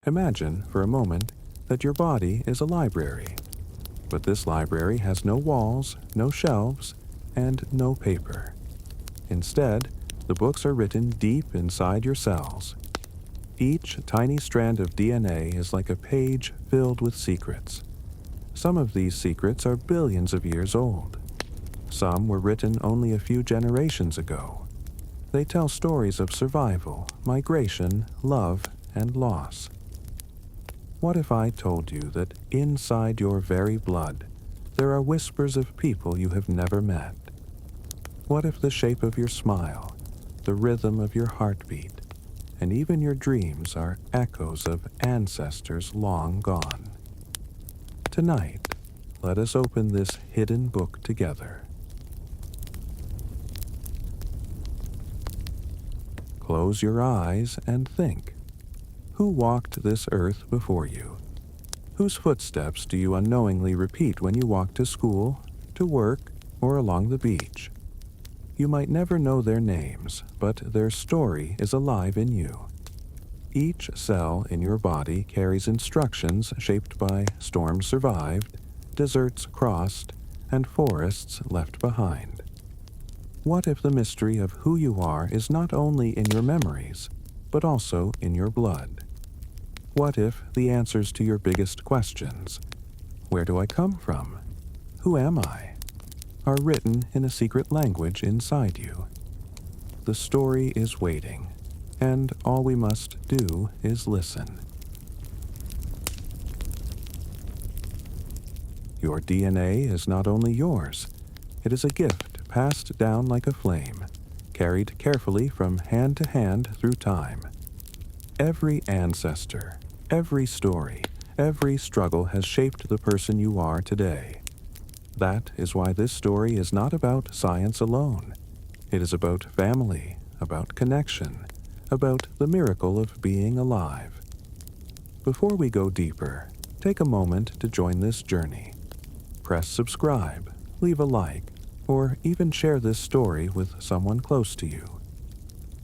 Imagine, for a moment, that your body is a library. But this library has no walls, no shelves, and no paper. Instead, the books are written deep inside your cells. Each tiny strand of DNA is like a page filled with secrets. Some of these secrets are billions of years old. Some were written only a few generations ago. They tell stories of survival, migration, love, and loss. What if I told you that inside your very blood, there are whispers of people you have never met? What if the shape of your smile, the rhythm of your heartbeat, and even your dreams are echoes of ancestors long gone? Tonight, let us open this hidden book together. Close your eyes and think. Who walked this earth before you? Whose footsteps do you unknowingly repeat when you walk to school, to work, or along the beach? You might never know their names, but their story is alive in you. Each cell in your body carries instructions shaped by storms survived, deserts crossed, and forests left behind. What if the mystery of who you are is not only in your memories, but also in your blood? What if the answers to your biggest questions, where do I come from? Who am I? Are written in a secret language inside you? The story is waiting, and all we must do is listen. Your DNA is not only yours, it is a gift passed down like a flame, carried carefully from hand to hand through time. Every ancestor, every story, every struggle has shaped the person you are today. That is why this story is not about science alone. It is about family, about connection, about the miracle of being alive. Before we go deeper, take a moment to join this journey. Press subscribe, leave a like, or even share this story with someone close to you.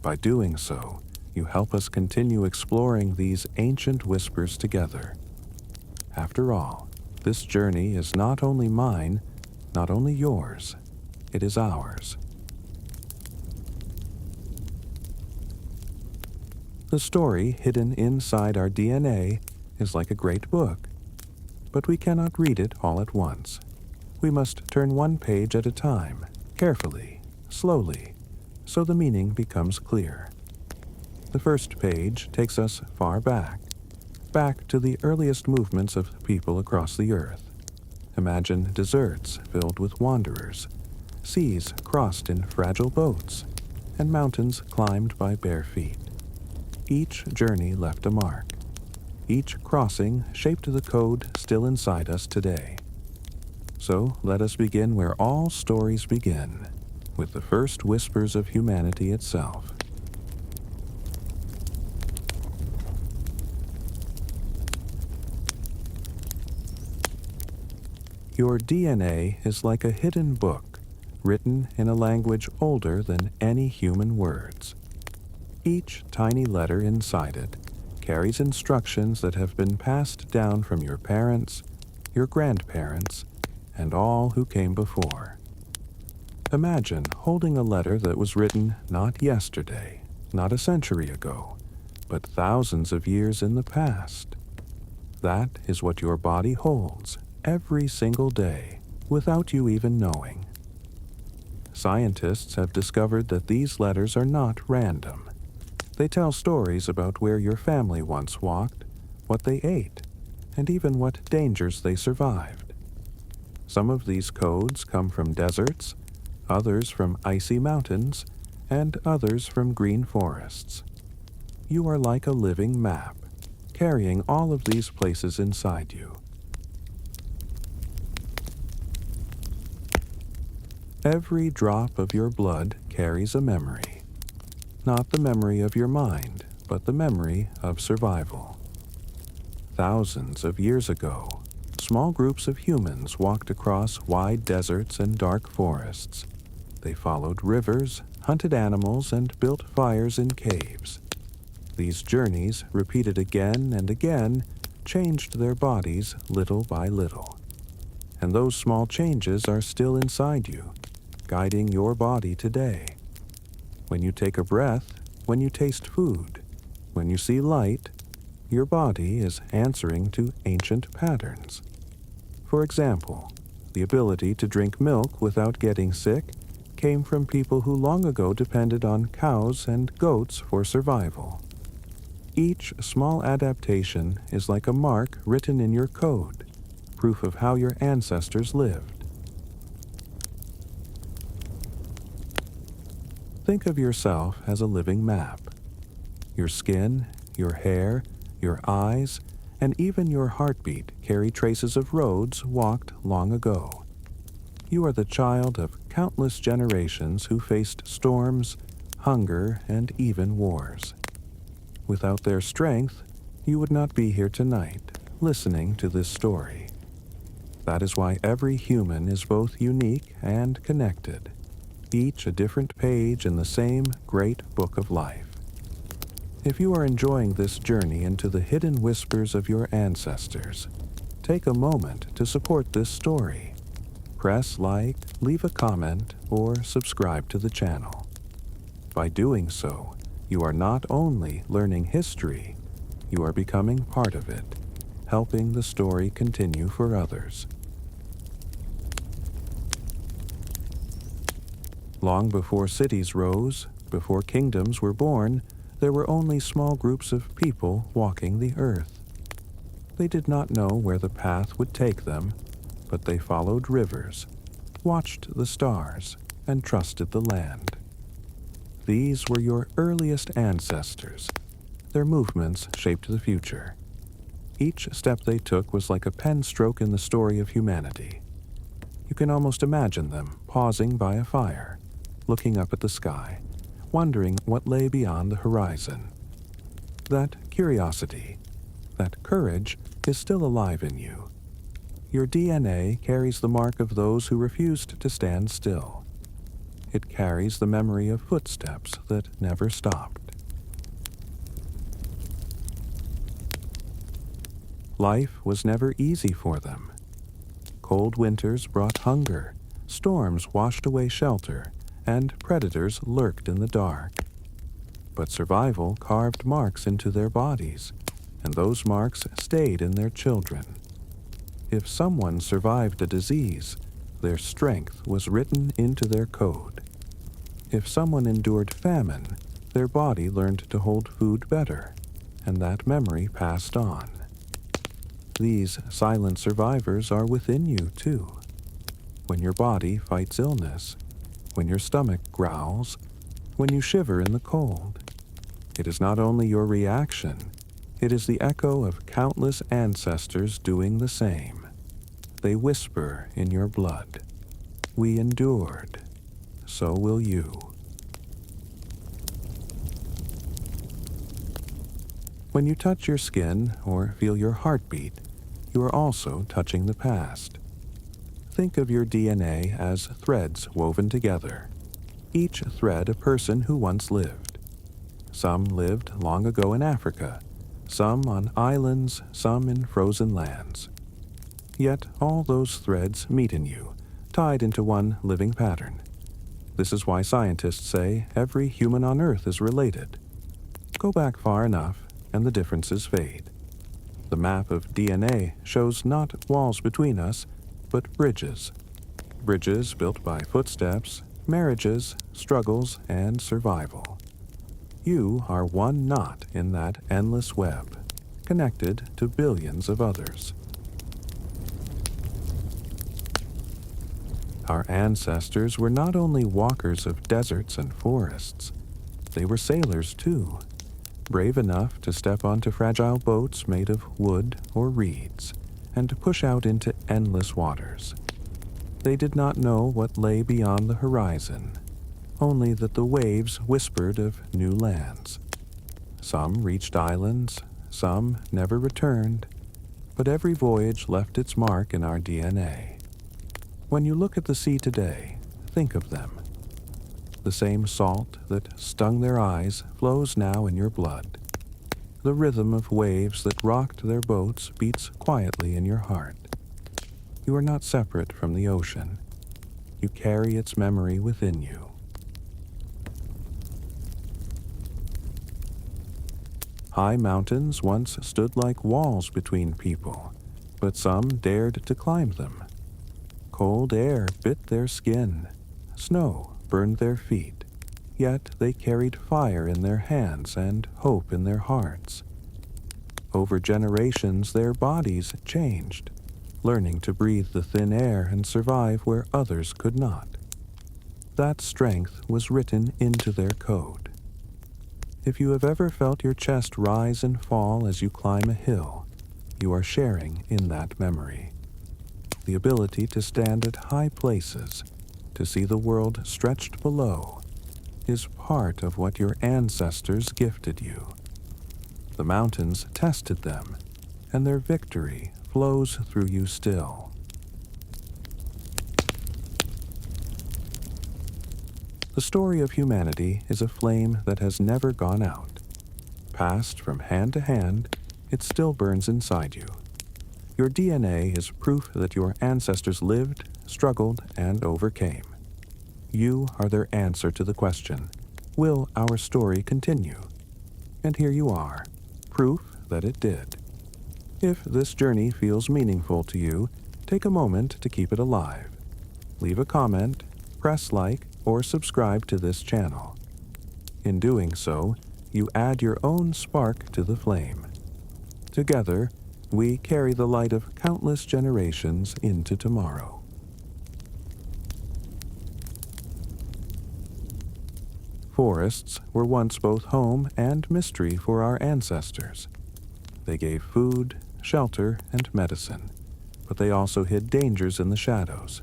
By doing so, you help us continue exploring these ancient whispers together. After all, this journey is not only mine, not only yours, it is ours. The story hidden inside our DNA is like a great book, but we cannot read it all at once. We must turn one page at a time, carefully, slowly, so the meaning becomes clear. The first page takes us far back to the earliest movements of people across the earth. Imagine deserts filled with wanderers, seas crossed in fragile boats, and mountains climbed by bare feet. Each journey left a mark. Each crossing shaped the code still inside us today. So let us begin where all stories begin, with the first whispers of humanity itself. Your DNA is like a hidden book, written in a language older than any human words. Each tiny letter inside it carries instructions that have been passed down from your parents, your grandparents, and all who came before. Imagine holding a letter that was written not yesterday, not a century ago, but thousands of years in the past. That is what your body holds every single day, without you even knowing. Scientists have discovered that these letters are not random. They tell stories about where your family once walked, what they ate, and even what dangers they survived. Some of these codes come from deserts, others from icy mountains, and others from green forests. You are like a living map, carrying all of these places inside you. Every drop of your blood carries a memory. Not the memory of your mind, but the memory of survival. Thousands of years ago, small groups of humans walked across wide deserts and dark forests. They followed rivers, hunted animals, and built fires in caves. These journeys, repeated again and again, changed their bodies little by little. And those small changes are still inside you, guiding your body today. When you take a breath, when you taste food, when you see light, your body is answering to ancient patterns. For example, the ability to drink milk without getting sick came from people who long ago depended on cows and goats for survival. Each small adaptation is like a mark written in your code, proof of how your ancestors lived. Think of yourself as a living map. Your skin, your hair, your eyes, and even your heartbeat carry traces of roads walked long ago. You are the child of countless generations who faced storms, hunger, and even wars. Without their strength, you would not be here tonight, listening to this story. That is why every human is both unique and connected, each a different page in the same great book of life. If you are enjoying this journey into the hidden whispers of your ancestors, take a moment to support this story. Press like, leave a comment, or subscribe to the channel. By doing so, you are not only learning history, you are becoming part of it, helping the story continue for others. Long before cities rose, before kingdoms were born, there were only small groups of people walking the earth. They did not know where the path would take them, but they followed rivers, watched the stars, and trusted the land. These were your earliest ancestors. Their movements shaped the future. Each step they took was like a pen stroke in the story of humanity. You can almost imagine them pausing by a fire, looking up at the sky, wondering what lay beyond the horizon. That curiosity, that courage, is still alive in you. Your DNA carries the mark of those who refused to stand still. It carries the memory of footsteps that never stopped. Life was never easy for them. Cold winters brought hunger, storms washed away shelter, and predators lurked in the dark. But survival carved marks into their bodies, and those marks stayed in their children. If someone survived a disease, their strength was written into their code. If someone endured famine, their body learned to hold food better, and that memory passed on. These silent survivors are within you, too. When your body fights illness, when your stomach growls, when you shiver in the cold, it is not only your reaction, it is the echo of countless ancestors doing the same. They whisper in your blood, "We endured, so will you." When you touch your skin or feel your heartbeat, you are also touching the past. Think of your DNA as threads woven together, each thread a person who once lived. Some lived long ago in Africa, some on islands, some in frozen lands. Yet all those threads meet in you, tied into one living pattern. This is why scientists say every human on Earth is related. Go back far enough, and the differences fade. The map of DNA shows not walls between us, but bridges. Bridges built by footsteps, marriages, struggles, and survival. You are one knot in that endless web, connected to billions of others. Our ancestors were not only walkers of deserts and forests, they were sailors too, brave enough to step onto fragile boats made of wood or reeds, and to push out into endless waters. They did not know what lay beyond the horizon, only that the waves whispered of new lands. Some reached islands, some never returned, but every voyage left its mark in our DNA. When you look at the sea today, think of them. The same salt that stung their eyes flows now in your blood. The rhythm of waves that rocked their boats beats quietly in your heart. You are not separate from the ocean. You carry its memory within you. High mountains once stood like walls between people, but some dared to climb them. Cold air bit their skin. Snow burned their feet. Yet they carried fire in their hands and hope in their hearts. Over generations, their bodies changed, learning to breathe the thin air and survive where others could not. That strength was written into their code. If you have ever felt your chest rise and fall as you climb a hill, you are sharing in that memory. The ability to stand at high places, to see the world stretched below, is part of what your ancestors gifted you. The mountains tested them, and their victory flows through you still. The story of humanity is a flame that has never gone out. Passed from hand to hand, it still burns inside you. Your DNA is proof that your ancestors lived, struggled, and overcame. You are their answer to the question, will our story continue? And here you are, proof that it did. If this journey feels meaningful to you, take a moment to keep it alive. Leave a comment, press like, or subscribe to this channel. In doing so, you add your own spark to the flame. Together, we carry the light of countless generations into tomorrow. Forests were once both home and mystery for our ancestors. They gave food, shelter, and medicine, but they also hid dangers in the shadows.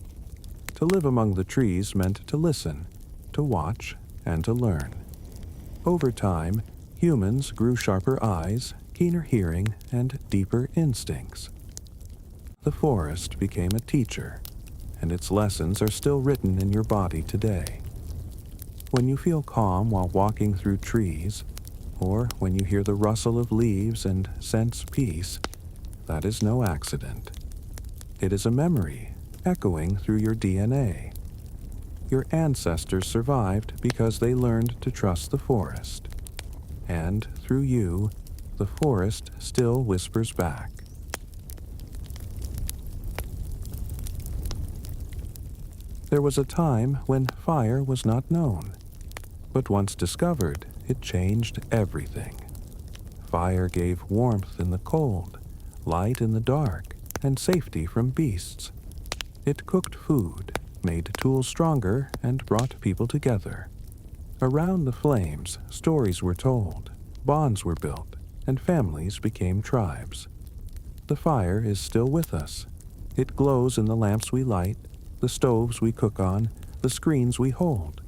To live among the trees meant to listen, to watch, and to learn. Over time, humans grew sharper eyes, keener hearing, and deeper instincts. The forest became a teacher, and its lessons are still written in your body today. When you feel calm while walking through trees, or when you hear the rustle of leaves and sense peace, that is no accident. It is a memory echoing through your DNA. Your ancestors survived because they learned to trust the forest. And through you, the forest still whispers back. There was a time when fire was not known, but once discovered, it changed everything. Fire gave warmth in the cold, light in the dark, and safety from beasts. It cooked food, made tools stronger, and brought people together. Around the flames, stories were told, bonds were built, and families became tribes. The fire is still with us. It glows in the lamps we light, the stoves we cook on, the screens we hold.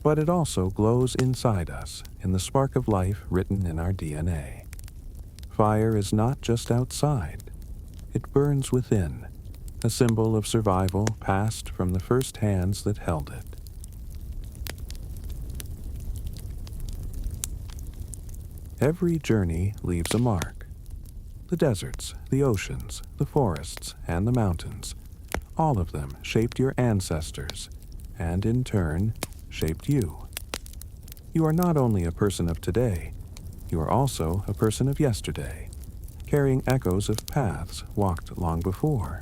But it also glows inside us, in the spark of life written in our DNA. Fire is not just outside. It burns within, a symbol of survival passed from the first hands that held it. Every journey leaves a mark. The deserts, the oceans, the forests, and the mountains, all of them shaped your ancestors, and in turn, shaped you. You are not only a person of today, you are also a person of yesterday, carrying echoes of paths walked long before.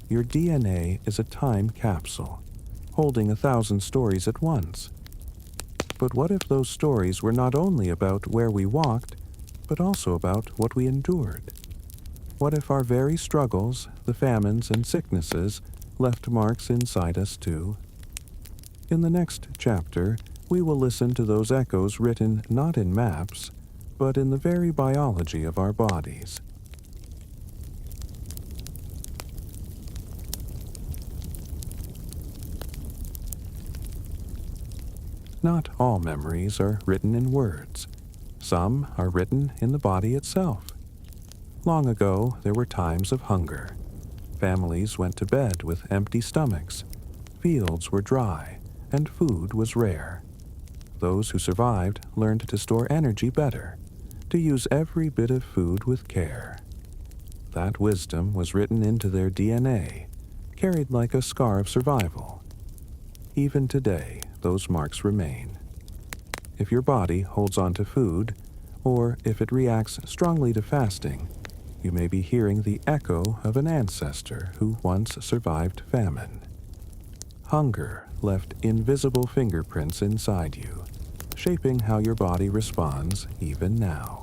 Your DNA is a time capsule, holding 1,000 stories at once. But what if those stories were not only about where we walked, but also about what we endured? What if our very struggles, the famines and sicknesses, left marks inside us too? In the next chapter, we will listen to those echoes written not in maps, but in the very biology of our bodies. Not all memories are written in words. Some are written in the body itself. Long ago, there were times of hunger. Families went to bed with empty stomachs. Fields were dry, and food was rare. Those who survived learned to store energy better, to use every bit of food with care. That wisdom was written into their DNA, carried like a scar of survival. Even today, those marks remain. If your body holds on to food, or if it reacts strongly to fasting, you may be hearing the echo of an ancestor who once survived famine. Hunger left invisible fingerprints inside you, shaping how your body responds even now.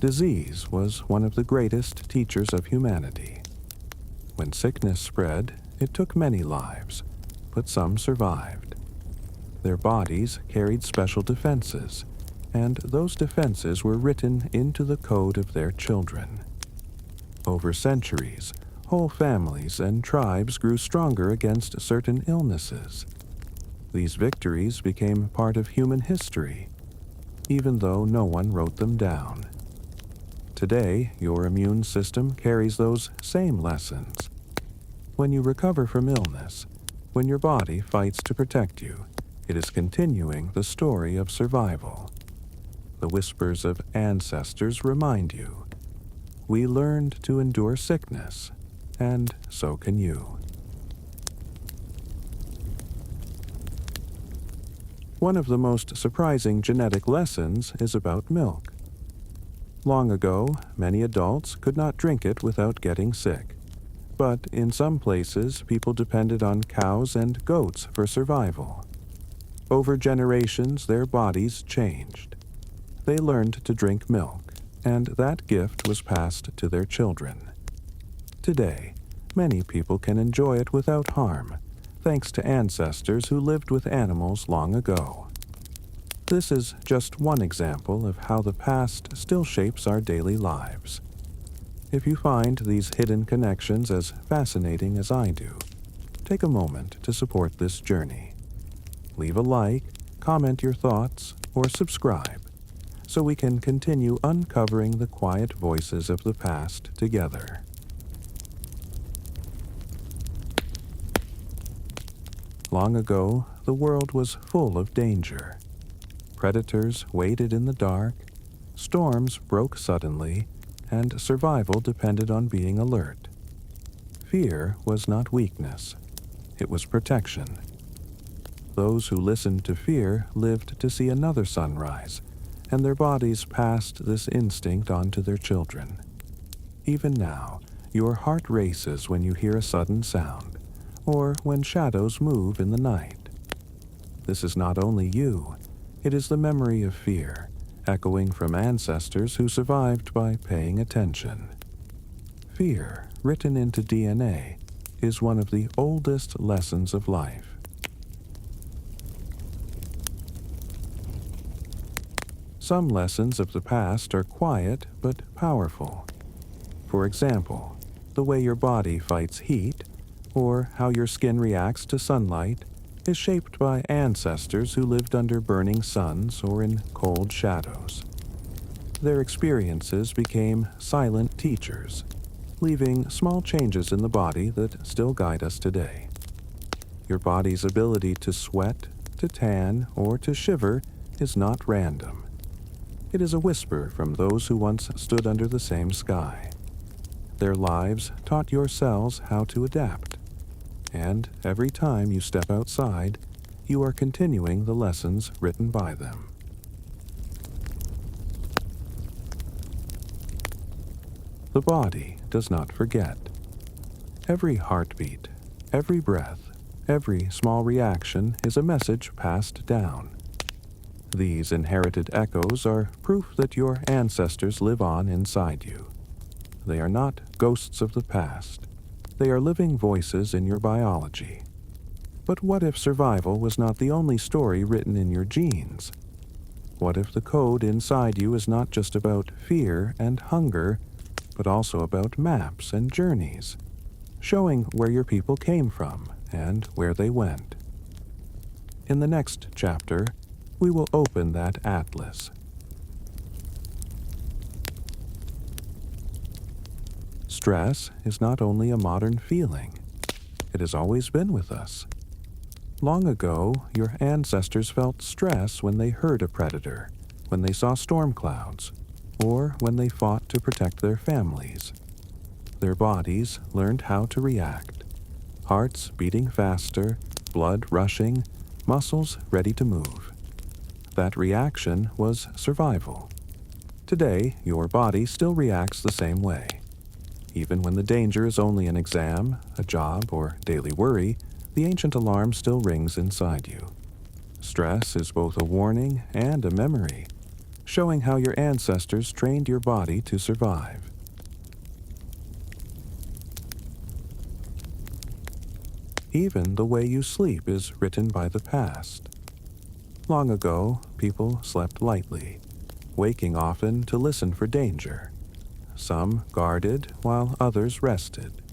Disease was one of the greatest teachers of humanity. When sickness spread, it took many lives, but some survived. Their bodies carried special defenses, and those defenses were written into the code of their children. Over centuries, whole families and tribes grew stronger against certain illnesses. These victories became part of human history, even though no one wrote them down. Today, your immune system carries those same lessons. When you recover from illness, when your body fights to protect you, it is continuing the story of survival. The whispers of ancestors remind you, we learned to endure sickness, and so can you. One of the most surprising genetic lessons is about milk. Long ago, many adults could not drink it without getting sick. But in some places, people depended on cows and goats for survival. Over generations, their bodies changed. They learned to drink milk, and that gift was passed to their children. Today, many people can enjoy it without harm, thanks to ancestors who lived with animals long ago. This is just one example of how the past still shapes our daily lives. If you find these hidden connections as fascinating as I do, take a moment to support this journey. Leave a like, comment your thoughts, or subscribe, so we can continue uncovering the quiet voices of the past together. Long ago, the world was full of danger. Predators waited in the dark, storms broke suddenly, and survival depended on being alert. Fear was not weakness, it was protection. Those who listened to fear lived to see another sunrise, and their bodies passed this instinct on to their children. Even now, your heart races when you hear a sudden sound, or when shadows move in the night. This is not only you, it is the memory of fear, echoing from ancestors who survived by paying attention. Fear, written into DNA, is one of the oldest lessons of life. Some lessons of the past are quiet but powerful. For example, the way your body fights heat, or how your skin reacts to sunlight, is shaped by ancestors who lived under burning suns or in cold shadows. Their experiences became silent teachers, leaving small changes in the body that still guide us today. Your body's ability to sweat, to tan, or to shiver is not random. It is a whisper from those who once stood under the same sky. Their lives taught your cells how to adapt. And every time you step outside, you are continuing the lessons written by them. The body does not forget. Every heartbeat, every breath, every small reaction is a message passed down. These inherited echoes are proof that your ancestors live on inside you. They are not ghosts of the past. They are living voices in your biology. But what if survival was not the only story written in your genes? What if the code inside you is not just about fear and hunger, but also about maps and journeys, showing where your people came from and where they went? In the next chapter, we will open that atlas. Stress is not only a modern feeling, it has always been with us. Long ago, your ancestors felt stress when they heard a predator, when they saw storm clouds, or when they fought to protect their families. Their bodies learned how to react. Hearts beating faster, blood rushing, muscles ready to move. That reaction was survival. Today, your body still reacts the same way. Even when the danger is only an exam, a job, or daily worry, the ancient alarm still rings inside you. Stress is both a warning and a memory, showing how your ancestors trained your body to survive. Even the way you sleep is written by the past. Long ago, people slept lightly, waking often to listen for danger. Some guarded while others rested.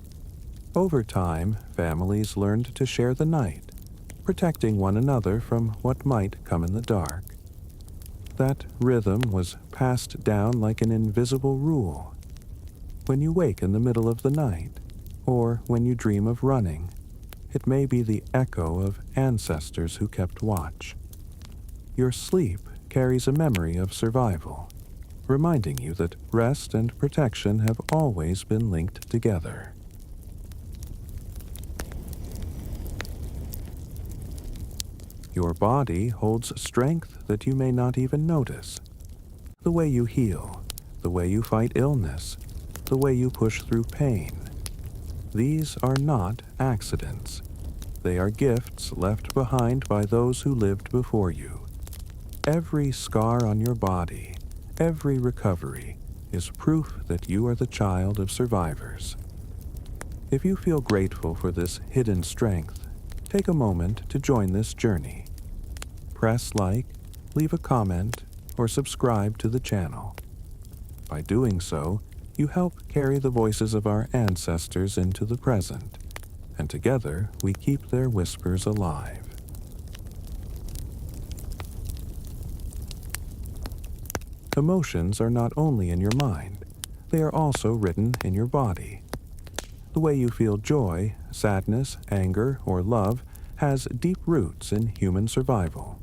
Over time, families learned to share the night, protecting one another from what might come in the dark. That rhythm was passed down like an invisible rule. When you wake in the middle of the night, or when you dream of running, it may be the echo of ancestors who kept watch. Your sleep carries a memory of survival, reminding you that rest and protection have always been linked together. Your body holds strength that you may not even notice. The way you heal, the way you fight illness, the way you push through pain. These are not accidents. They are gifts left behind by those who lived before you. Every scar on your body, every recovery, is proof that you are the child of survivors. If you feel grateful for this hidden strength, take a moment to join this journey. Press like, leave a comment, or subscribe to the channel. By doing so, you help carry the voices of our ancestors into the present, and together we keep their whispers alive. Emotions are not only in your mind, they are also written in your body. The way you feel joy, sadness, anger, or love has deep roots in human survival.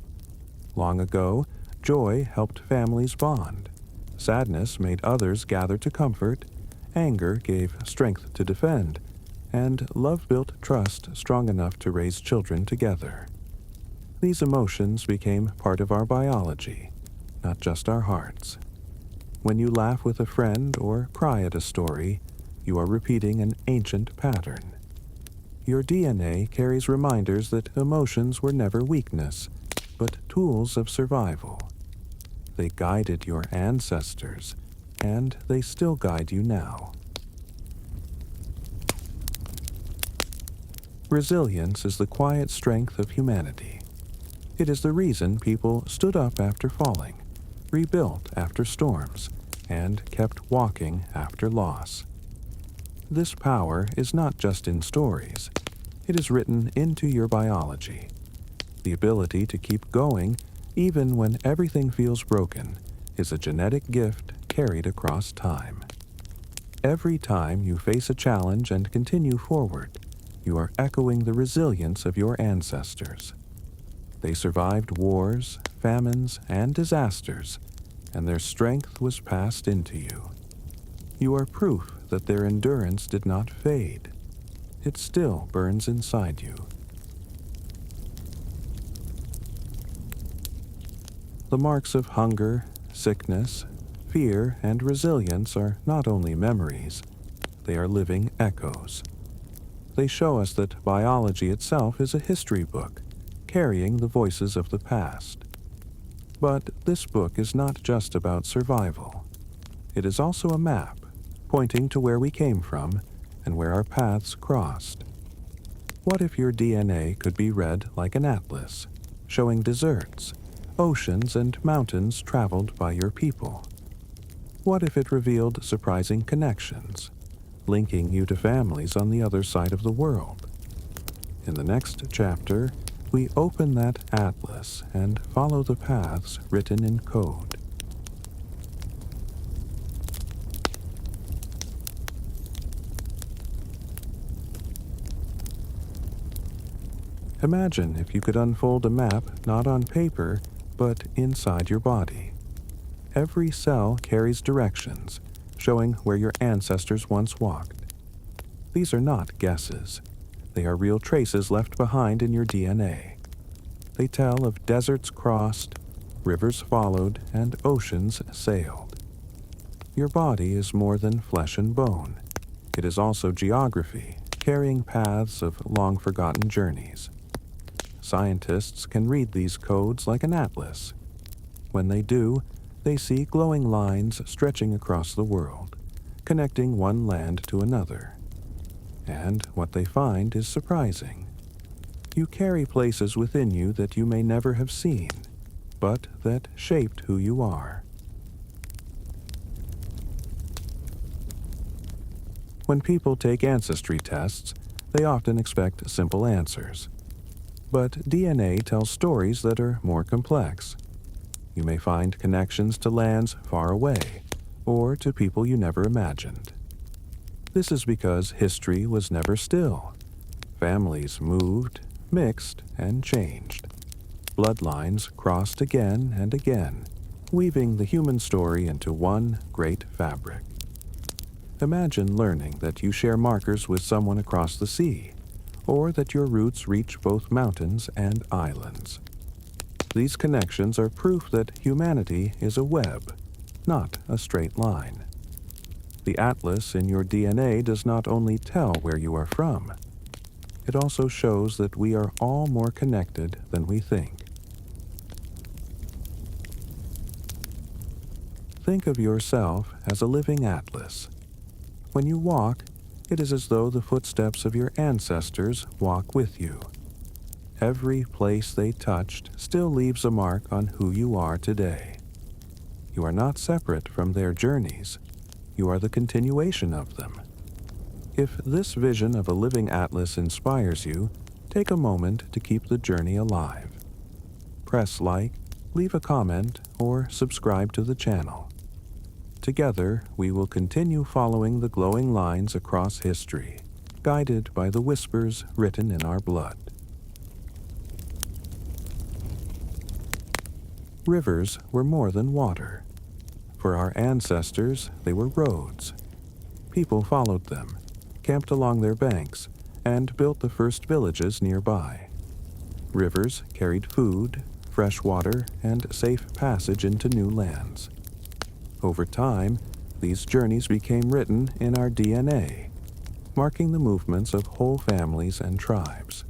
Long ago, joy helped families bond. Sadness made others gather to comfort. Anger gave strength to defend. And love built trust strong enough to raise children together. These emotions became part of our biology, not just our hearts. When you laugh with a friend or cry at a story, you are repeating an ancient pattern. Your DNA carries reminders that emotions were never weakness, but tools of survival. They guided your ancestors, and they still guide you now. Resilience is the quiet strength of humanity. It is the reason people stood up after falling, rebuilt after storms, and kept walking after loss. This power is not just in stories. It is written into your biology. The ability to keep going, even when everything feels broken, is a genetic gift carried across time. Every time you face a challenge and continue forward, you are echoing the resilience of your ancestors. They survived wars, famines, and disasters, and their strength was passed into you. You are proof that their endurance did not fade. It still burns inside you. The marks of hunger, sickness, fear, and resilience are not only memories, they are living echoes. They show us that biology itself is a history book, carrying the voices of the past. But this book is not just about survival. It is also a map, pointing to where we came from and where our paths crossed. What if your DNA could be read like an atlas, showing deserts, oceans, and mountains traveled by your people? What if it revealed surprising connections, linking you to families on the other side of the world? In the next chapter, we open that atlas and follow the paths written in code. Imagine if you could unfold a map not on paper, but inside your body. Every cell carries directions, showing where your ancestors once walked. These are not guesses. They are real traces left behind in your DNA. They tell of deserts crossed, rivers followed, and oceans sailed. Your body is more than flesh and bone. It is also geography, carrying paths of long-forgotten journeys. Scientists can read these codes like an atlas. When they do, they see glowing lines stretching across the world, connecting one land to another. And what they find is surprising. You carry places within you that you may never have seen, but that shaped who you are. When people take ancestry tests, they often expect simple answers. But DNA tells stories that are more complex. You may find connections to lands far away, or to people you never imagined. This is because history was never still. Families moved, mixed, and changed. Bloodlines crossed again and again, weaving the human story into one great fabric. Imagine learning that you share markers with someone across the sea, or that your roots reach both mountains and islands. These connections are proof that humanity is a web, not a straight line. The atlas in your DNA does not only tell where you are from, it also shows that we are all more connected than we think. Think of yourself as a living atlas. When you walk, it is as though the footsteps of your ancestors walk with you. Every place they touched still leaves a mark on who you are today. You are not separate from their journeys. You are the continuation of them. If this vision of a living atlas inspires you, take a moment to keep the journey alive. Press like, leave a comment, or subscribe to the channel. Together, we will continue following the glowing lines across history, guided by the whispers written in our blood. Rivers were more than water. For our ancestors, they were roads. People followed them, camped along their banks, and built the first villages nearby. Rivers carried food, fresh water, and safe passage into new lands. Over time, these journeys became written in our DNA, marking the movements of whole families and tribes.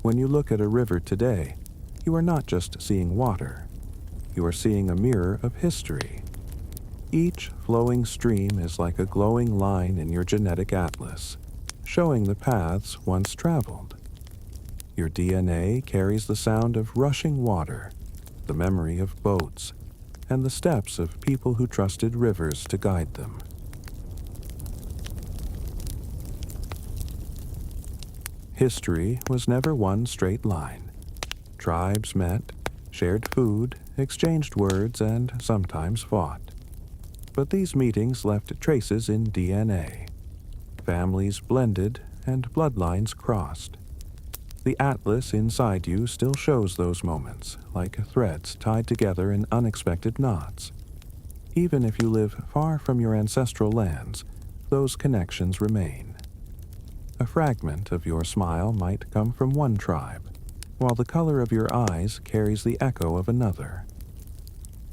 When you look at a river today, you are not just seeing water. You are seeing a mirror of history. Each flowing stream is like a glowing line in your genetic atlas, showing the paths once traveled. Your DNA carries the sound of rushing water, the memory of boats, and the steps of people who trusted rivers to guide them. History was never one straight line. Tribes met, shared food, exchanged words, and sometimes fought. But these meetings left traces in DNA. Families blended and bloodlines crossed. The atlas inside you still shows those moments, like threads tied together in unexpected knots. Even if you live far from your ancestral lands, those connections remain. A fragment of your smile might come from one tribe, while the color of your eyes carries the echo of another.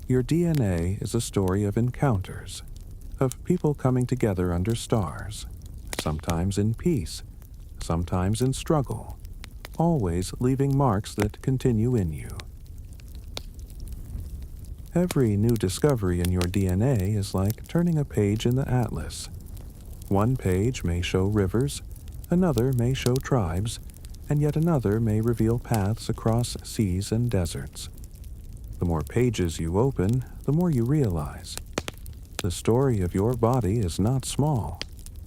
Your DNA is a story of encounters, of people coming together under stars, sometimes in peace, sometimes in struggle, always leaving marks that continue in you. Every new discovery in your DNA is like turning a page in the atlas. One page may show rivers, another may show tribes, and yet another may reveal paths across seas and deserts. The more pages you open, the more you realize. The story of your body is not small.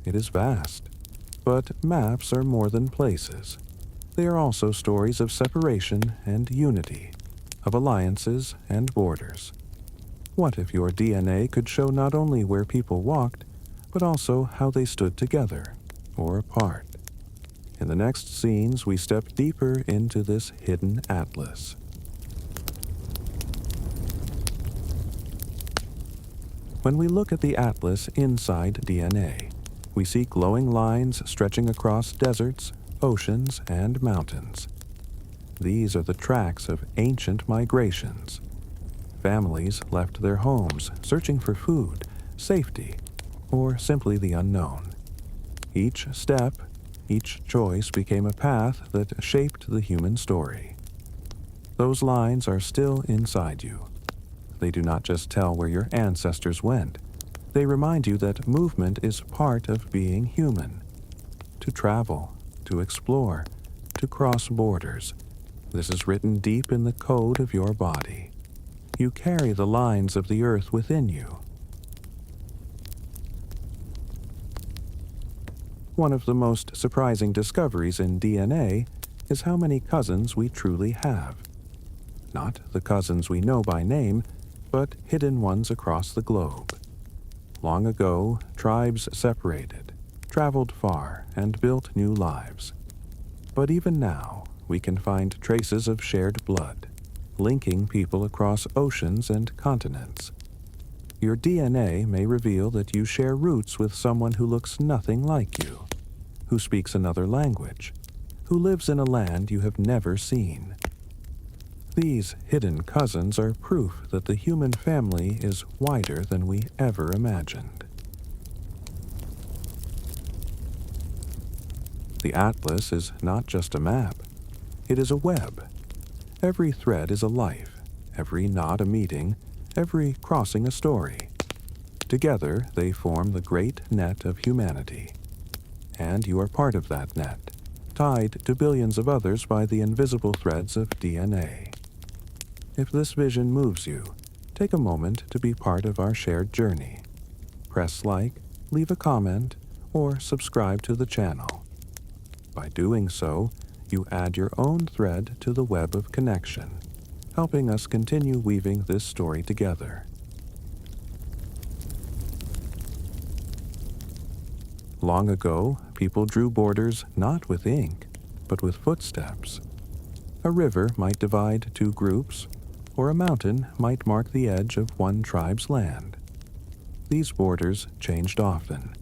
It is vast. But maps are more than places. They are also stories of separation and unity, of alliances and borders. What if your DNA could show not only where people walked, but also how they stood together or apart? In the next scenes, we step deeper into this hidden atlas. When we look at the atlas inside DNA, we see glowing lines stretching across deserts, oceans, and mountains. These are the tracks of ancient migrations. Families left their homes searching for food, safety, or simply the unknown. Each step, each choice became a path that shaped the human story. Those lines are still inside you. They do not just tell where your ancestors went. They remind you that movement is part of being human. To travel, to explore, to cross borders. This is written deep in the code of your body. You carry the lines of the earth within you. One of the most surprising discoveries in DNA is how many cousins we truly have. Not the cousins we know by name, but hidden ones across the globe. Long ago, tribes separated, traveled far, and built new lives. But even now, we can find traces of shared blood, linking people across oceans and continents. Your DNA may reveal that you share roots with someone who looks nothing like you, who speaks another language, who lives in a land you have never seen. These hidden cousins are proof that the human family is wider than we ever imagined. The atlas is not just a map. It is a web. Every thread is a life, every knot a meeting, every crossing a story. Together, they form the great net of humanity. And you are part of that net, tied to billions of others by the invisible threads of DNA. If this vision moves you, take a moment to be part of our shared journey. Press like, leave a comment, or subscribe to the channel. By doing so, you add your own thread to the web of connection, helping us continue weaving this story together. Long ago, people drew borders not with ink, but with footsteps. A river might divide two groups, or a mountain might mark the edge of one tribe's land. These borders changed often,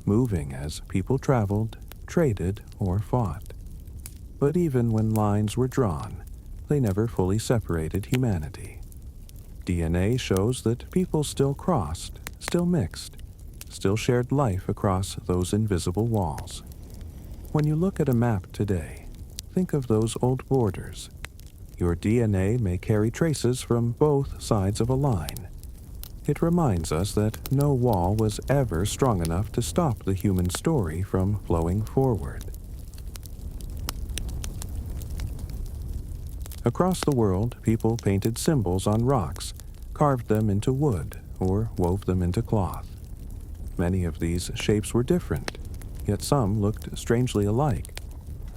moving as people traveled, traded, or fought. But even when lines were drawn, they never fully separated humanity. DNA shows that people still crossed, still mixed, still shared life across those invisible walls. When you look at a map today, think of those old borders. Your DNA may carry traces from both sides of a line. It reminds us that no wall was ever strong enough to stop the human story from flowing forward. Across the world, people painted symbols on rocks, carved them into wood, or wove them into cloth. Many of these shapes were different, yet some looked strangely alike.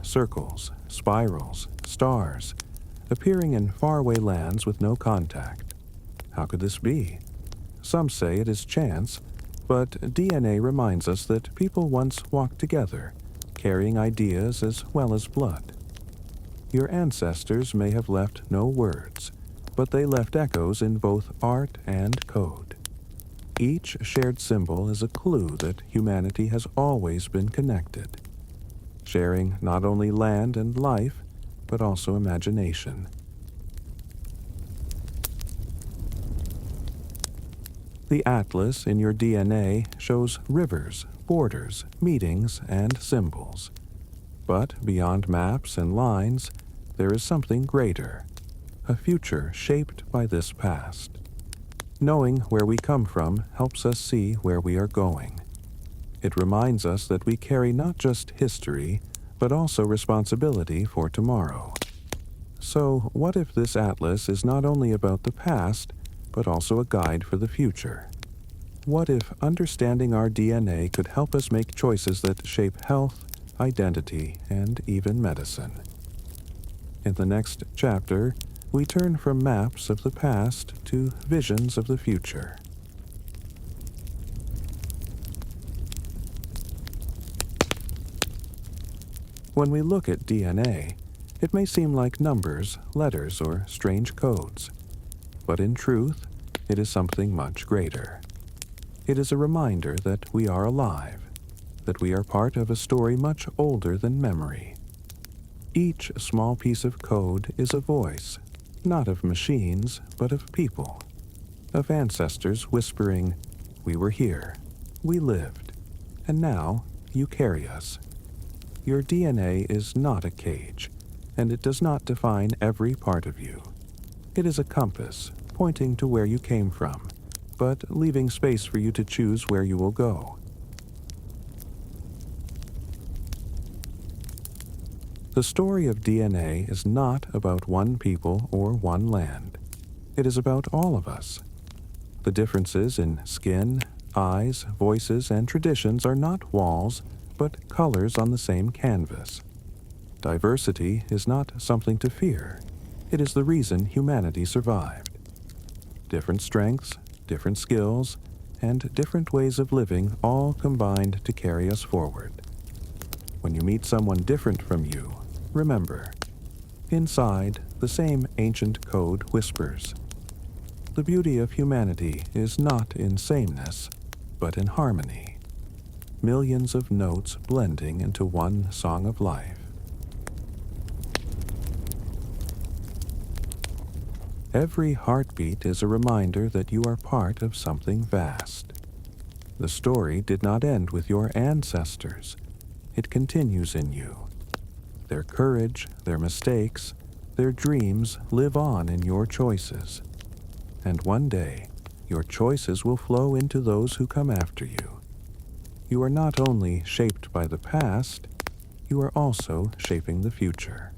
Circles, spirals, stars, appearing in faraway lands with no contact. How could this be? Some say it is chance, but DNA reminds us that people once walked together, carrying ideas as well as blood. Your ancestors may have left no words, but they left echoes in both art and code. Each shared symbol is a clue that humanity has always been connected, sharing not only land and life, but also imagination. The atlas in your DNA shows rivers, borders, meetings, and symbols. But beyond maps and lines, there is something greater, a future shaped by this past. Knowing where we come from helps us see where we are going. It reminds us that we carry not just history, but also responsibility for tomorrow. So, what if this atlas is not only about the past, but also a guide for the future? What if understanding our DNA could help us make choices that shape health, identity, and even medicine? In the next chapter, we turn from maps of the past to visions of the future. When we look at DNA, it may seem like numbers, letters, or strange codes. But in truth, it is something much greater. It is a reminder that we are alive, that we are part of a story much older than memory. Each small piece of code is a voice, not of machines, but of people, of ancestors whispering, "We were here, we lived, and now you carry us." Your DNA is not a cage, and it does not define every part of you. It is a compass, pointing to where you came from, but leaving space for you to choose where you will go. The story of DNA is not about one people or one land. It is about all of us. The differences in skin, eyes, voices, and traditions are not walls, but colors on the same canvas. Diversity is not something to fear. It is the reason humanity survived. Different strengths, different skills, and different ways of living all combined to carry us forward. When you meet someone different from you, remember, inside, the same ancient code whispers. The beauty of humanity is not in sameness, but in harmony. Millions of notes blending into one song of life. Every heartbeat is a reminder that you are part of something vast. The story did not end with your ancestors. It continues in you. Their courage, their mistakes, their dreams live on in your choices. And one day, your choices will flow into those who come after you. You are not only shaped by the past, you are also shaping the future.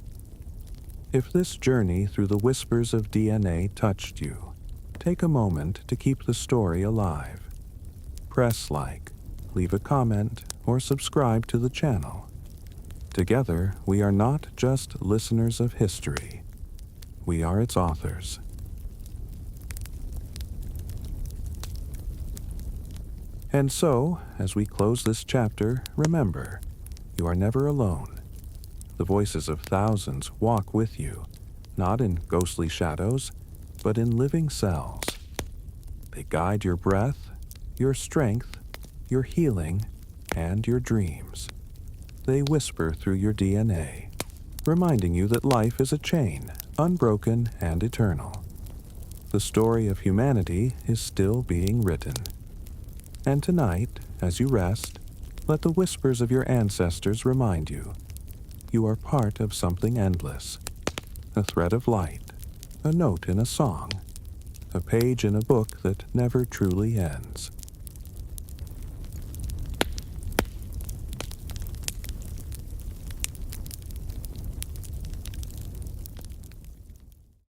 If this journey through the whispers of DNA touched you, take a moment to keep the story alive. Press like, leave a comment, or subscribe to the channel. Together, we are not just listeners of history. We are its authors. And so, as we close this chapter, remember, you are never alone. The voices of thousands walk with you, not in ghostly shadows, but in living cells. They guide your breath, your strength, your healing, and your dreams. They whisper through your DNA, reminding you that life is a chain, unbroken and eternal. The story of humanity is still being written. And tonight, as you rest, let the whispers of your ancestors remind you, you are part of something endless. A thread of light, a note in a song, a page in a book that never truly ends.